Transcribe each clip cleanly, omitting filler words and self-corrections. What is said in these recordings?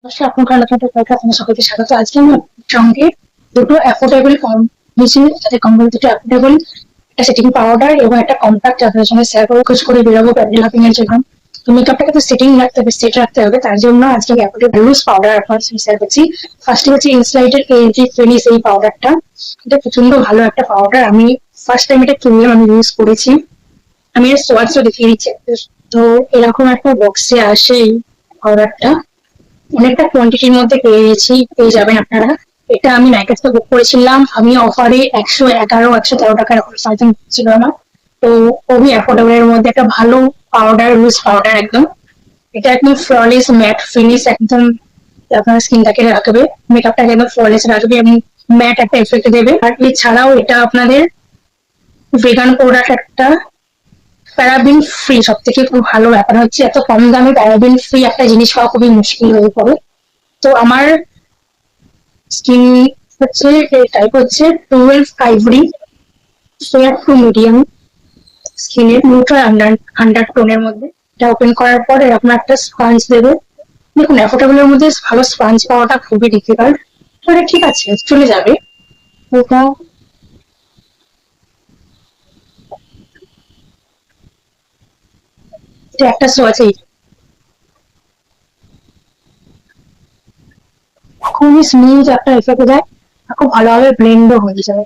অবশ্যই আপনার নতুন একটা পরীক্ষা আপনার সকলকে স্বাগত। আজকে আমি আপনার সঙ্গে দুটো অ্যাফোর্ডেবল কম বেশি যাতে কম বলে দুটো অ্যাফোর্ডেবল একটা সেটিং পাউডার এবং একটা কম্প্যাক্ট আপনাদের সঙ্গে শেয়ার করে খোঁজ করে বেরোবো প্যান্ডেল হপিং এর জন্য। তো মেকআপটাকে তো সেটিং রাখতে হবে, সেট রাখতে হবে, তার জন্য আজকে আমি অ্যাফোর্ডেবল লুজ পাউডার আপনার সঙ্গে শেয়ার করছি। ফার্স্টে হচ্ছে ইনসলাইটের এজি ফিনিশ এই পাউডারটা। এটা প্রচন্ড ভালো একটা পাউডার। আমি ফার্স্ট টাইম এটা কিনলাম, আমি ইউজ করেছি। আমি এর সোয়াচও দেখিয়ে দিচ্ছি। তো এরকম একটা বক্সে আসে এই পাউডারটা, অনেকটা কোয়ান্টিটির মধ্যে পেয়ে যাবেন আপনারা। এটা আমি নাইকাস থেকে বুক করেছিলাম। আমি অফারে 111-113 টাকার অফার সামথিং ছিল আমার। তো খুবই অ্যাফোর্ডেবল এর মধ্যে একটা ভালো পাউডার, লুজ পাউডার একদম। এটা একদম ফ্ললেস ম্যাট ফিনিশ, একদম আপনার স্কিনটাকে রাখবে, মেকআপটাকে একদম ফ্ললেস রাখবে এবং ম্যাট একটা এফেক্ট দেবে। আর এছাড়াও এটা আপনাদের ভেগান প্রোডাক্ট একটা, প্যারাবিন ফ্রি। সব থেকে খুব ভালো ব্যাপার হচ্ছে এত কম দামে প্যারাবিন ফ্রি একটা জিনিস পাওয়া খুবই মুশকিল হয়ে পড়ে। তো আমার স্কিন হচ্ছে টাইপ হচ্ছে 12 আইভরি, ফেয়ার টু মিডিয়াম স্কিনের নিউট্রাল আন্ডারটোনের মধ্যে। এটা ওপেন করার পর এরকম একটা স্পঞ্জ দেবে। দেখুন অ্যাফোর্ডেবল এর মধ্যে ভালো স্পঞ্জ পাওয়াটা খুবই ডিফিকাল্ট। তো ঠিক আছে, চলে যাবে। এটা এটা একটা শো আছে, খুবই স্মুথ একটা এফেক্ট দেয়, আর খুব ভালোভাবে ব্লেন্ডও হয়ে যায়।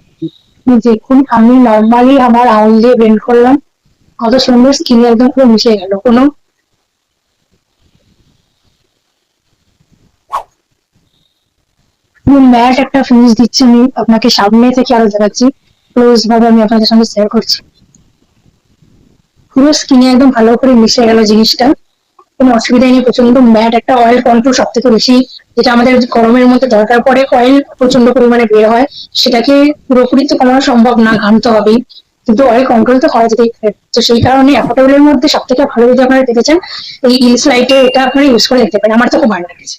দেখুন আমি নর্মালি আমার আঙুল দিয়ে ব্লেন্ড করলাম, কত সুন্দর স্কিনে একদম পুরো মিশে গেল। কোনো ম্যাট একটা ফিনিশ দিচ্ছে। আমি আপনাকে সামনে থেকে আরো দেখাচ্ছি, ক্লোজ ভাবে আমি আপনাদের সঙ্গে শেয়ার করছি। পুরো স্কিনে একদম ভালো করে মিশে গেল জিনিসটা, কোনো অসুবিধা নেই। প্রচন্ড ম্যাট একটা, অয়েল কন্ট্রোল সব থেকে বেশি যেটা আমাদের গরমের মধ্যে দরকার পড়ে, অয়েল প্রচন্ড পরিমাণে বের হয়, সেটাকে পুরোপুরি তো কমানো সম্ভব না, ঘামতে হবেই, কিন্তু অয়েল কন্ট্রোল তো করা যেতেই পারে। তো সেই কারণে অ্যাফোর্ডেবল এর মধ্যে সব থেকে ভালো যদি আপনারা দেখেছেন এই ইনসলাইটে, এটা আপনারা ইউজ করে দেখতে পারেন। আমার তো খুব ভালো লেগেছে।